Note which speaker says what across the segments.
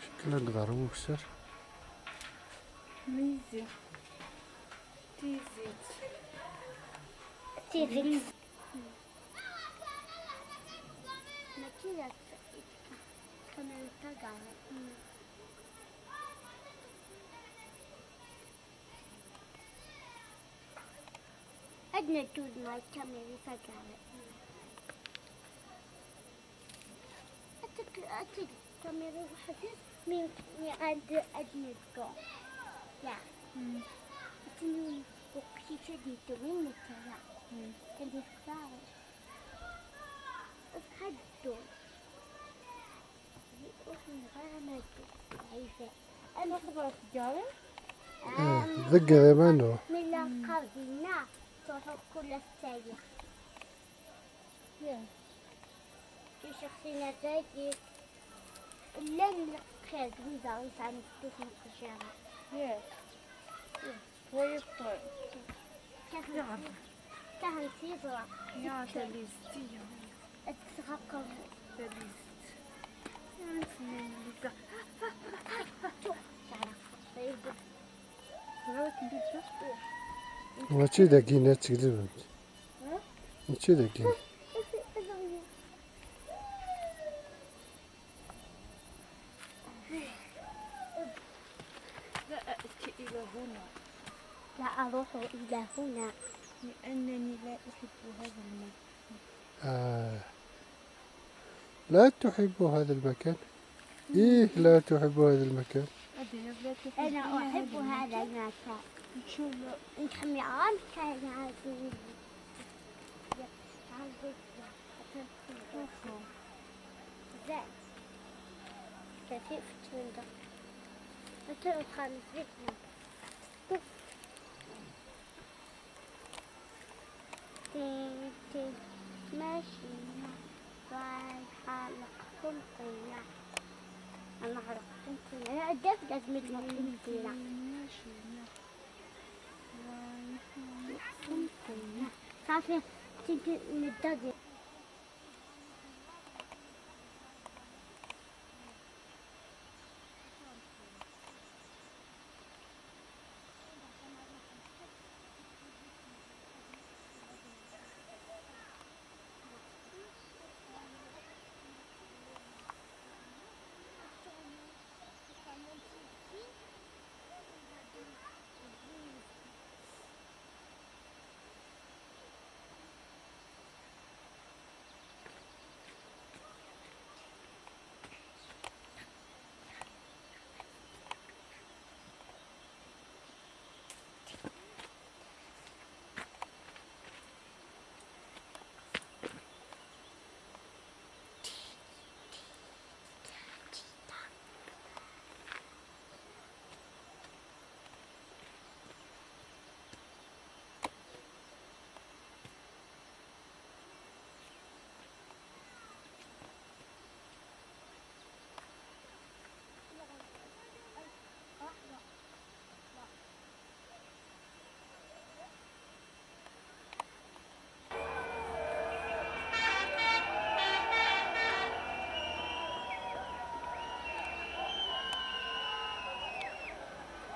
Speaker 1: شكلها نغرو بسر
Speaker 2: ميزي تيزيت
Speaker 3: ما كذا كمان تقع أدنى تود ما كمان تقع أتك كاميرا واحدة من عند أدنى تقع لا أتني وقتي شدني تمين متلا كنت أختار أفحدو
Speaker 2: أنا خبرت جاري
Speaker 1: ذق ذا منو
Speaker 3: من قبلنا تروح كل الساعة في شخصية ذاتي الليل خير بيزا ويسعى نفتوح مقشرة
Speaker 2: ويطلع
Speaker 3: كهن سيبرا
Speaker 2: يا تليستي
Speaker 3: اتسخقر
Speaker 2: تليست
Speaker 1: وشي دقيقة تقدر وشي دقيقة
Speaker 2: لا أأتي إلى هنا
Speaker 3: لا أروح إلى هنا
Speaker 2: لأنني لا أحب هذا المكان
Speaker 1: لا تحب هذا المكان إيه لا تحب هذا المكان
Speaker 2: أذهب لا تحب
Speaker 3: أنا أحب هذا المكان
Speaker 2: شو لا
Speaker 3: أنت حميان كان عادي زين كيف تندق أتوقع نسيتنا تي ماشي رايحة لقسنطينة أنا لقسنطينة أنا أدف لازم لقسنطينة لقسنطينة صافي تيجي ندقق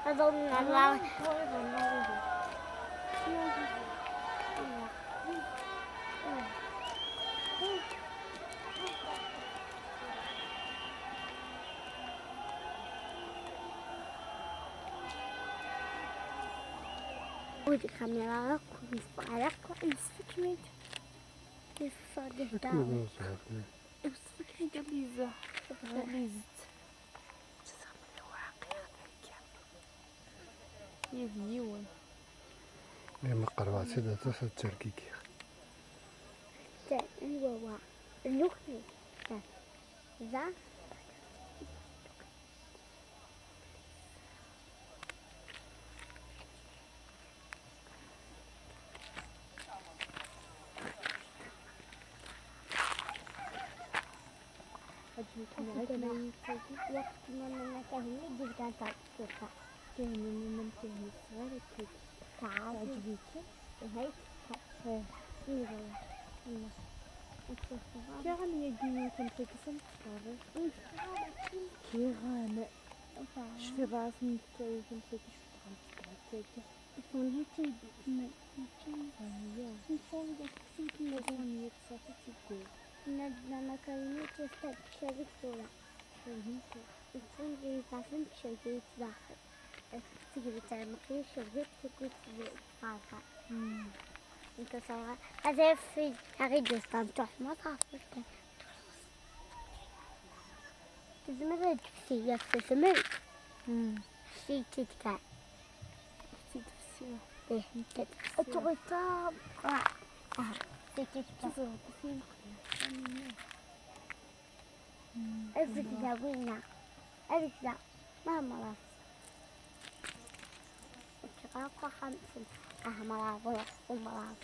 Speaker 3: أظن الله ودي كاميرا ونفعلك ونسفكريت نفعل داون
Speaker 2: نسفكريت غليزة غليزت تسمى الواقع هذاك يديون
Speaker 1: لما قربات سيدة تصل تركيكي
Speaker 3: هو اللوخي ذا
Speaker 2: عجبك معك ما يتسجل
Speaker 3: وقت ما أنا كهني جيت كانت تطلع
Speaker 2: كان من كان صغير كيك
Speaker 3: تعال
Speaker 2: عجبك
Speaker 3: هاي
Speaker 2: ها
Speaker 3: نيرو
Speaker 2: الله
Speaker 3: وشوفوا
Speaker 2: كي غني يجي كم تقسم صار كي غانا شفي راس من كي كم تقسم صار
Speaker 3: هون هيك
Speaker 2: ثانية
Speaker 3: نفهم بس كنت
Speaker 2: ثانية تصافي تقول
Speaker 3: لما كلمة تستشرك طولة
Speaker 2: فهمت
Speaker 3: نفهم زي فاسم شركة داخل تجي تعمقي شركة تكون فاضحة انت سواء هذا في أريد أستم تحمى صافي تزمر في يفسمر في تتكا
Speaker 2: اختي تفسير
Speaker 3: إيه تغطى في تتكا
Speaker 2: تزرع بسين
Speaker 3: أرزق وينا أرزق ما مرض شقاقة 5 مرض ولا مرض